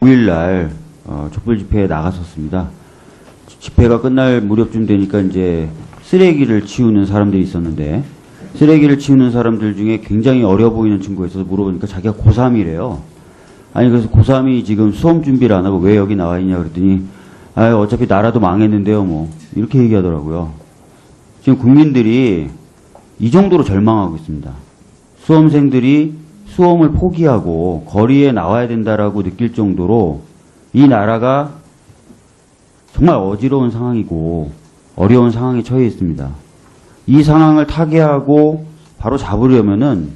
5일날 촛불 집회에 나갔었습니다. 집회가 끝날 무렵쯤 되니까 이제 쓰레기를 치우는 사람들이 있었는데, 쓰레기를 치우는 사람들 중에 굉장히 어려 보이는 친구가 있어서 물어보니까 자기가 고3이래요. 아니, 그래서 고3이 지금 수험 준비를 안 하고 왜 여기 나와 있냐 그랬더니, 아, 어차피 나라도 망했는데요, 뭐. 이렇게 얘기하더라고요. 지금 국민들이 이 정도로 절망하고 있습니다. 수험생들이 수험을 포기하고 거리에 나와야 된다라고 느낄 정도로 이 나라가 정말 어지러운 상황이고 어려운 상황에 처해 있습니다. 이 상황을 타개하고 바로 잡으려면은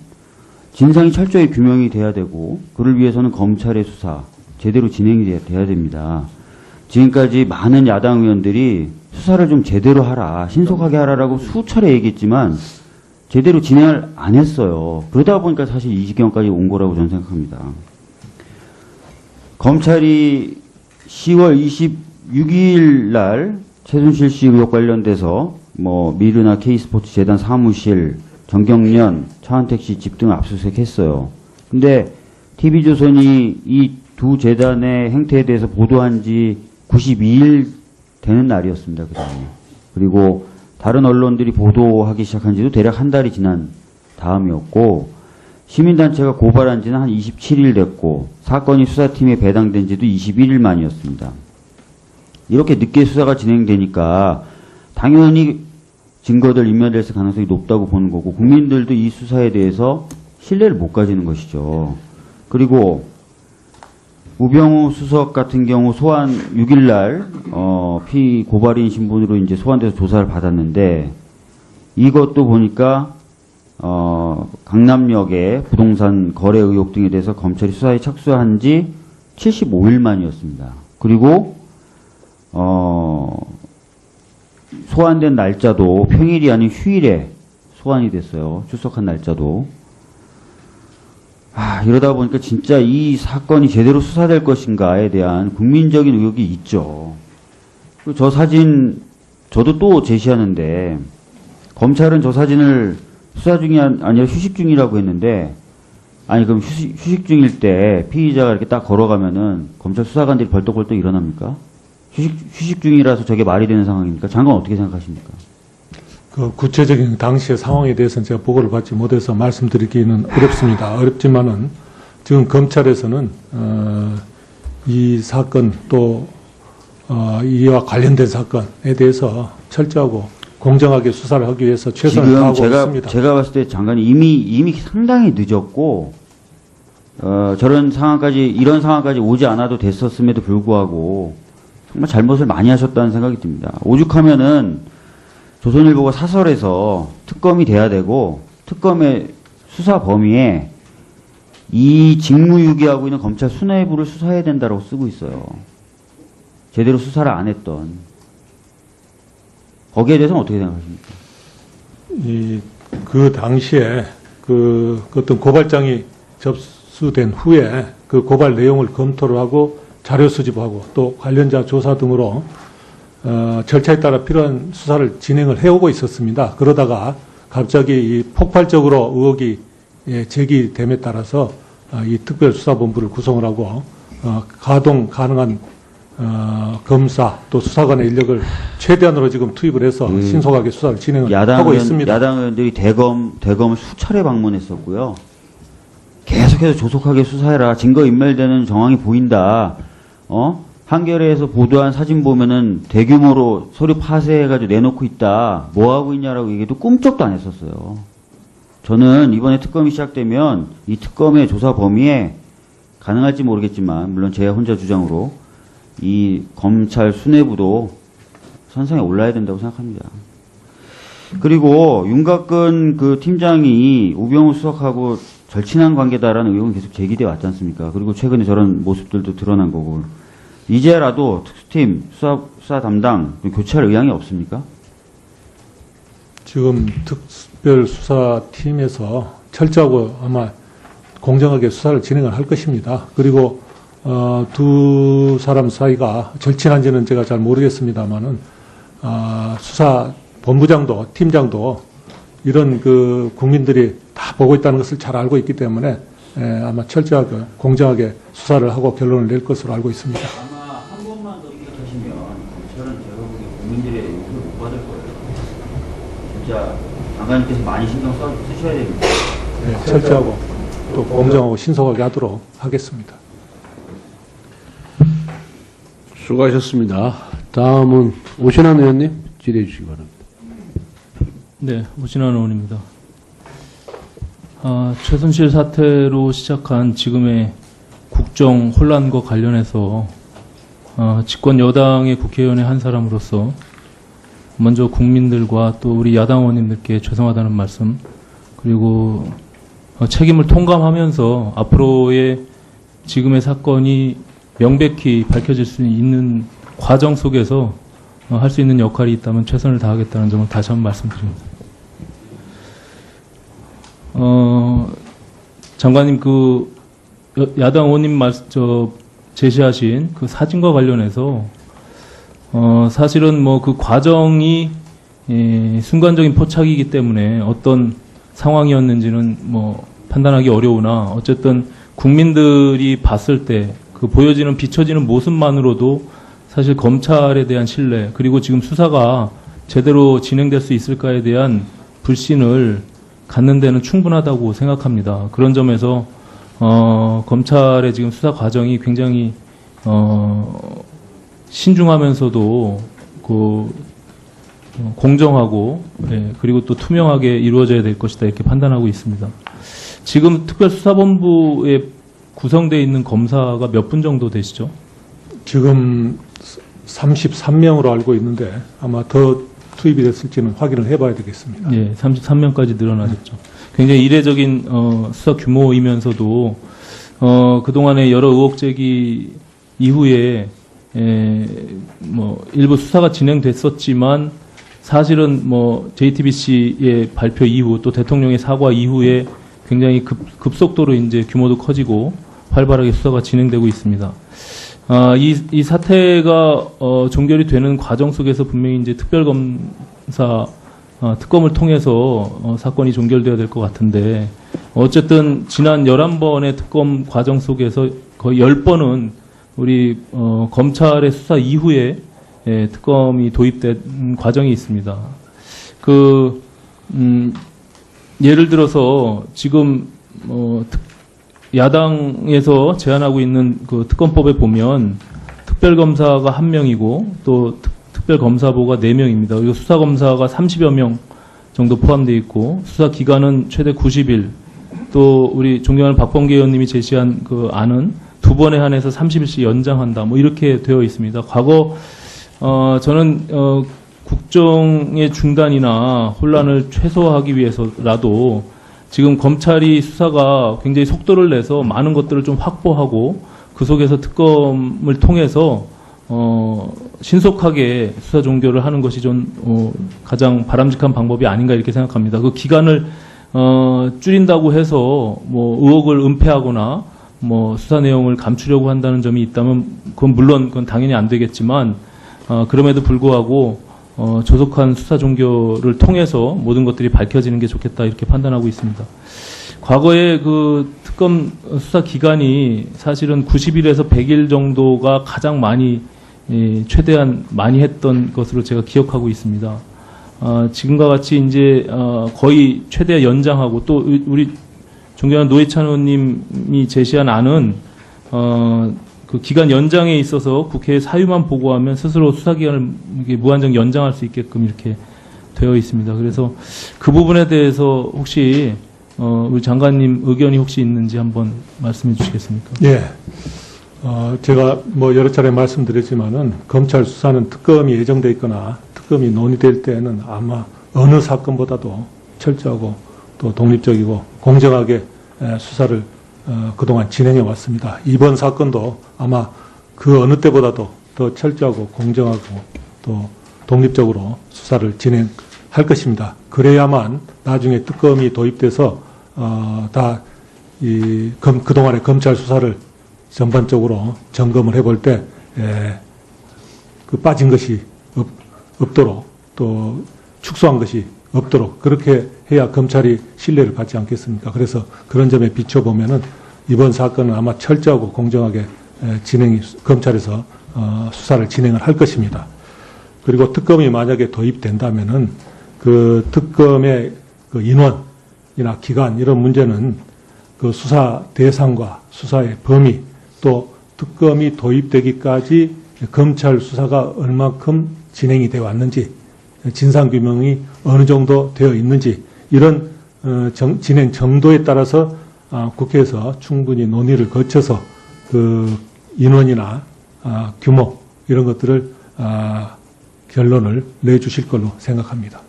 진상이 철저히 규명이 돼야 되고, 그를 위해서는 검찰의 수사 제대로 진행이 돼야 됩니다. 지금까지 많은 야당 의원들이 수사를 좀 제대로 하라, 신속하게 하라라고 수차례 얘기했지만 제대로 진행을 안 했어요. 그러다 보니까 사실 이 지경까지 온 거라고 저는 생각합니다. 검찰이 10월 26일 날 최순실 씨 의혹 관련돼서 뭐 미르나 K스포츠 재단 사무실, 정경련, 차은택 씨 집 등 압수수색했어요. 근데 TV조선이 이 두 재단의 행태에 대해서 보도한 지 92일 되는 날이었습니다. 그리고 다른 언론들이 보도하기 시작한 지도 대략 한 달이 지난 다음이었고, 시민단체가 고발한 지는 한 27일 됐고, 사건이 수사팀에 배당된 지도 21일 만이었습니다. 이렇게 늦게 수사가 진행되니까 당연히 증거들 인멸될 가능성이 높다고 보는 거고, 국민들도 이 수사에 대해서 신뢰를 못 가지는 것이죠. 그리고 우병우 수석 같은 경우 소환 6일날 피고발인 신분으로 이제 소환돼서 조사를 받았는데, 이것도 보니까 강남역의 부동산 거래 의혹 등에 대해서 검찰이 수사에 착수한 지 75일 만이었습니다. 그리고 소환된 날짜도 평일이 아닌 휴일에 소환이 됐어요. 출석한 날짜도. 이러다 보니까 진짜 이 사건이 제대로 수사될 것인가에 대한 국민적인 의혹이 있죠. 그리고 저 사진 저도 또 제시하는데, 검찰은 저 사진을 수사 중이 아니라 휴식 중이라고 했는데, 아니 그럼 휴식 중일 때 피의자가 이렇게 딱 걸어가면은 검찰 수사관들이 벌떡벌떡 일어납니까? 휴식 중이라서 저게 말이 되는 상황입니까? 장관 어떻게 생각하십니까? 그 구체적인 당시의 상황에 대해서는 제가 보고를 받지 못해서 말씀드리기는 어렵습니다. 어렵지만은 지금 검찰에서는 이 사건 또 이와 관련된 사건에 대해서 철저하고 공정하게 수사를 하기 위해서 최선을 다하고 있습니다. 제가 봤을 때 장관이 이미 상당히 늦었고, 이런 상황까지 오지 않아도 됐었음에도 불구하고 정말 잘못을 많이 하셨다는 생각이 듭니다. 오죽하면은 조선일보가 사설에서 특검이 돼야 되고, 특검의 수사 범위에 이 직무유기하고 있는 검찰 수뇌부를 수사해야 된다고 쓰고 있어요. 제대로 수사를 안 했던. 거기에 대해서는 어떻게 생각하십니까? 그 당시에 그 어떤 고발장이 접수된 후에 그 고발 내용을 검토를 하고 자료 수집하고 또 관련자 조사 등으로 절차에 따라 필요한 수사를 진행을 해오고 있었습니다. 그러다가 갑자기 이 폭발적으로 의혹이 제기됨에 따라서 이 특별수사본부를 구성을 하고 가동 가능한 검사 또 수사관의 인력을 최대한으로 지금 투입을 해서 신속하게 수사를 진행을 하고 있습니다. 야당 의원들이 대검을 수차례 방문했었고요. 계속해서 조속하게 수사해라. 증거인멸되는 정황이 보인다. 한겨레에서 보도한 사진 보면은 대규모로 서류 파쇄해가지고 내놓고 있다. 뭐하고 있냐라고 얘기해도 꿈쩍도 안 했었어요. 저는 이번에 특검이 시작되면 이 특검의 조사 범위에 가능할지 모르겠지만, 물론 제 혼자 주장으로 이 검찰 수뇌부도 선상에 올라야 된다고 생각합니다. 그리고 윤곽근 그 팀장이 우병우 수석하고 절친한 관계다라는 의혹은 계속 제기돼 왔지 않습니까? 그리고 최근에 저런 모습들도 드러난 거고, 이제라도 특수팀 수사 담당 교체할 의향이 없습니까? 지금 특별수사팀에서 철저하고 아마 공정하게 수사를 진행을 할 것입니다. 그리고 두 사람 사이가 절친한지는 제가 잘 모르겠습니다만은 수사 본부장도 팀장도 이런 그 국민들이 다 보고 있다는 것을 잘 알고 있기 때문에 아마 철저하게 공정하게 수사를 하고 결론을 낼 것으로 알고 있습니다. 아마 한 번만 더 이렇게 하시면 저는 제가 보기에 국민들의 용서를 못 받을 거예요. 진짜 장관님께서 많이 신경 쓰셔야 됩니다. 네, 철저하고 또 공정하고 신속하게 하도록 하겠습니다. 수고하셨습니다. 다음은 오신환 의원님 질의해 주시기 바랍니다. 네, 오신환 의원입니다. 최순실 사태로 시작한 지금의 국정 혼란과 관련해서 집권 여당의 국회의원의 한 사람으로서 먼저 국민들과 또 우리 야당 의원님들께 죄송하다는 말씀, 그리고 책임을 통감하면서 앞으로의 지금의 사건이 명백히 밝혀질 수 있는 과정 속에서 할 수 있는 역할이 있다면 최선을 다하겠다는 점을 다시 한번 말씀드립니다. 장관님, 야당 의원님 제시하신 그 사진과 관련해서, 사실은 그 과정이, 순간적인 포착이기 때문에 어떤 상황이었는지는 판단하기 어려우나, 어쨌든 국민들이 봤을 때 그 보여지는, 비춰지는 모습만으로도 사실 검찰에 대한 신뢰, 그리고 지금 수사가 제대로 진행될 수 있을까에 대한 불신을 갖는 데는 충분하다고 생각합니다. 그런 점에서 검찰의 지금 수사 과정이 굉장히 신중하면서도 공정하고, 그리고 또 투명하게 이루어져야 될 것이다, 이렇게 판단하고 있습니다. 지금 특별수사본부에 구성되어 있는 검사가 몇 분 정도 되시죠? 지금 33명으로 알고 있는데 아마 더 투입이 됐을지는 확인을 해봐야 되겠습니다. 예, 33명까지 늘어나셨죠. 굉장히 이례적인 수사 규모이면서도 그동안의 여러 의혹 제기 이후에 일부 수사가 진행됐었지만 사실은 JTBC의 발표 이후 또 대통령의 사과 이후에 굉장히 급속도로 이제 규모도 커지고 활발하게 수사가 진행되고 있습니다. 이 사태가 종결이 되는 과정 속에서 분명히 이제 특별검사 특검을 통해서 사건이 종결되어야 될 것 같은데, 어쨌든 지난 11번의 특검 과정 속에서 거의 10번은 우리 검찰의 수사 이후에 특검이 도입된 과정이 있습니다. 예를 들어서 지금 야당에서 제안하고 있는 그 특검법에 보면 특별검사가 1명이고 또 특별검사보가 4명입니다. 그리고 수사검사가 30여 명 정도 포함되어 있고 수사 기간은 최대 90일. 또 우리 존경하는 박범계 의원님이 제시한 그 안은 2번에 한해서 30일씩 연장한다. 이렇게 되어 있습니다. 과거 저는 국정의 중단이나 혼란을 최소화하기 위해서라도 지금 검찰이 수사가 굉장히 속도를 내서 많은 것들을 좀 확보하고 그 속에서 특검을 통해서 신속하게 수사 종결을 하는 것이 좀 가장 바람직한 방법이 아닌가 이렇게 생각합니다. 그 기간을 줄인다고 해서 의혹을 은폐하거나 수사 내용을 감추려고 한다는 점이 있다면 그건 당연히 안 되겠지만 그럼에도 불구하고 조속한 수사 종결을 통해서 모든 것들이 밝혀지는 게 좋겠다 이렇게 판단하고 있습니다. 과거에 그 특검 수사 기간이 사실은 90일에서 100일 정도가 가장 최대한 많이 했던 것으로 제가 기억하고 있습니다. 지금과 같이 이제 거의 최대 연장하고 또 우리 존경하는 노회찬 의원님이 제시한 안은 그 기간 연장에 있어서 국회에 사유만 보고하면 스스로 수사기간을 무한정 연장할 수 있게끔 이렇게 되어 있습니다. 그래서 그 부분에 대해서 혹시 우리 장관님 의견이 혹시 있는지 한번 말씀해 주시겠습니까? 예. 제가 여러 차례 말씀드렸지만은 검찰 수사는 특검이 예정돼 있거나 특검이 논의될 때는 아마 어느 사건보다도 철저하고 또 독립적이고 공정하게 수사를 그동안 진행해 왔습니다. 이번 사건도 아마 그 어느 때보다도 더 철저하고 공정하고 또 독립적으로 수사를 진행할 것입니다. 그래야만 나중에 특검이 도입돼서 그동안의 검찰 수사를 전반적으로 점검을 해볼 때 빠진 것이 없도록 또 축소한 것이 없도록 그렇게 해야 검찰이 신뢰를 받지 않겠습니까? 그래서 그런 점에 비춰보면은 이번 사건은 아마 철저하고 공정하게 검찰에서 수사를 진행을 할 것입니다. 그리고 특검이 만약에 도입된다면은 그 특검의 그 인원이나 기간 이런 문제는 그 수사 대상과 수사의 범위 또 특검이 도입되기까지 검찰 수사가 얼마큼 진행이 되어 왔는지 진상규명이 어느 정도 되어 있는지 이런 진행 정도에 따라서 국회에서 충분히 논의를 거쳐서 그 인원이나 규모 이런 것들을 결론을 내주실 걸로 생각합니다.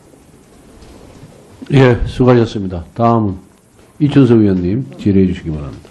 예, 수고하셨습니다. 다음은 이춘석 의원님 질의해 주시기 바랍니다.